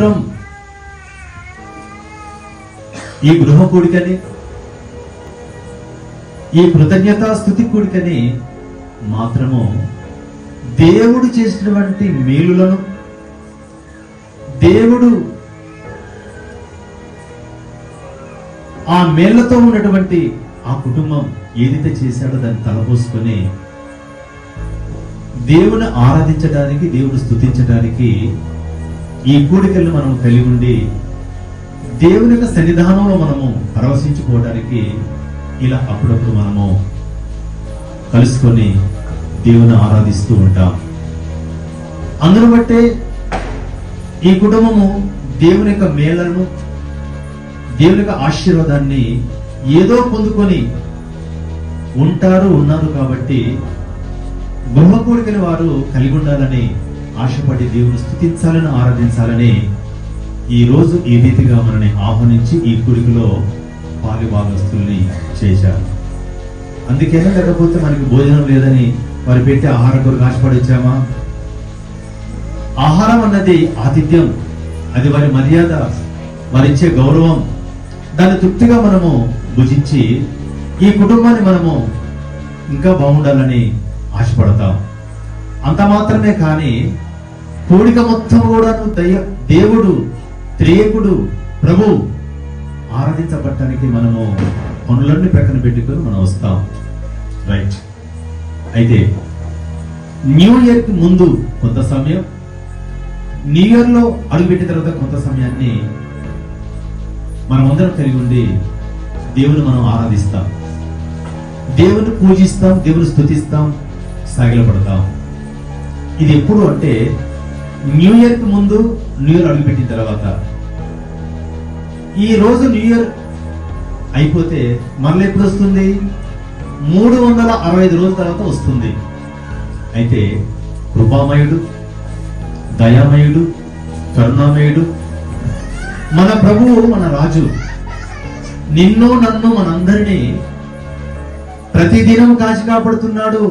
మాత్రం ఈ గృహ కూడికని, ఈ కృతజ్ఞతా స్తుతి కూడికని మాత్రము దేవుడు చేసినటువంటి మేలులను, దేవుడు ఆ మేళ్లతో ఉన్నటువంటి ఆ కుటుంబం ఏదైతే చేశాడో దాన్ని తలపోసుకొని దేవుని ఆరాధించడానికి, దేవుని స్తుతించడానికి ఈ కూడికలను మనం కలిగి ఉండి దేవుని యొక్క సన్నిధానంలో మనము పరవశించుకోవడానికి ఇలా అప్పుడప్పుడు మనము కలుసుకొని దేవుని ఆరాధిస్తూ ఉంటాం. అందును బట్టే ఈ కుటుంబము దేవుని యొక్క మేళ్లను, దేవుని యొక్క ఆశీర్వాదాన్ని ఏదో పొందుకొని ఉన్నారు కాబట్టి గృహ కూడికని వారు కలిగి ఉండాలని ఆశపడి దేవుని స్తుతించాలని, ఆరాధించాలని ఈ రోజు ఈ రీతిగా మనని ఆహ్వానించి ఈ కూడికలో పాలుభాగస్తుల్ని చేశారు. అందుకేనా, లేకపోతే మనకి భోజనం లేదని వారు పెట్టే ఆహారం కొరకు ఆశపడి వచ్చామా? ఆహారం అన్నది ఆతిథ్యం, అది వారి మర్యాద, వారిచ్చే గౌరవం. దాన్ని తృప్తిగా మనము భుజించి ఈ కుటుంబాన్ని మనము ఇంకా బాగుండాలని ఆశపడతాం. అంత మాత్రమే కానీ కూడిక మొత్తం కూడా దేవుడు త్రియేకుడు ప్రభు ఆరాధించబడటానికి మనము పనులన్నీ ప్రక్కన పెట్టుకొని మనం వస్తాం. రైట్. అయితే న్యూ ఇయర్ కి ముందు కొంత సమయం, న్యూ ఇయర్ లో అడుగుపెట్టిన తర్వాత కొంత సమయాన్ని మనమందరం కలిగి ఉండి దేవుని మనం ఆరాధిస్తాం, దేవుని పూజిస్తాం, దేవుని స్తుతిస్తాం, సాగిలపడతాం. ఇది ఎప్పుడు అంటే న్యూ ఇయర్ కి ముందు, న్యూ ఇయర్ అడుగుపెట్టిన తర్వాత. ఈ రోజు న్యూ ఇయర్ అయిపోతే మళ్ళీ ఎప్పుడు వస్తుంది? 365 రోజుల తర్వాత వస్తుంది. అయితే కృపామయుడు, దయామయుడు, కరుణామయుడు మన ప్రభువు, మన రాజు నిన్ను నన్ను మనందరినీ ప్రతిదినం కాచి కాపాడుతున్నాడు,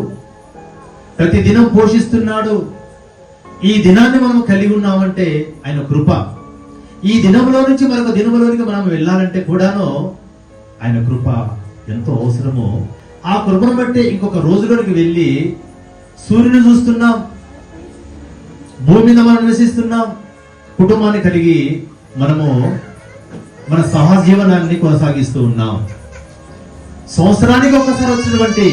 ప్రతిదినం పోషిస్తున్నాడు. ఈ దినాన్ని మనం కలిగి ఉన్నామంటే ఆయన కృప. ఈ దినంలో నుంచి మరొక దినంలోనికి మనం వెళ్ళాలంటే కూడాను ఆయన కృప ఎంతో అవసరమో. ఆ కృపను బట్టి ఇంకొక రోజులోనికి వెళ్ళి సూర్యుని చూస్తున్నాం, భూమి మీద మనం నివసిస్తున్నాం, కుటుంబాన్ని కలిగి మనము మన సహజీవనాన్ని కొనసాగిస్తూ ఉన్నాం. సంవత్సరానికి ఒక్కసారి వచ్చినటువంటి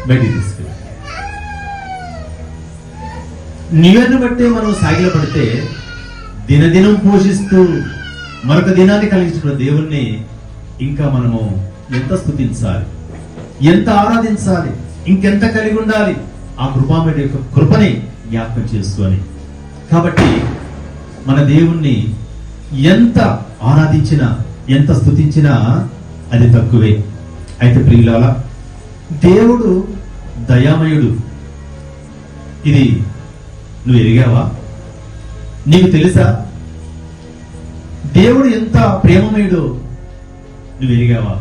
బయటికి తీసుకెళ్ళి న్యూ ఇయర్ని బట్టి మనం సాగిల పడితే దినదినం పోషిస్తూ మరొక దినాన్ని కలిగించిన దేవుణ్ణి ఇంకా మనము ఎంత స్తుతించాలి, ఎంత ఆరాధించాలి, ఇంకెంత కలిగి ఉండాలి ఆ కృపామయుడి యొక్క కృపని జ్ఞాపకం చేసుకొని. కాబట్టి మన దేవుణ్ణి ఎంత ఆరాధించినా, ఎంత స్తుతించినా అది తక్కువే. అయితే ప్రియులారా, దేవుడు దయామయుడు. ఇది నువ్వు ఎరిగావా? నీకు తెలుసా? దేవుడు ఎంత ప్రేమమయుడో నువ్వు ఎరిగావా?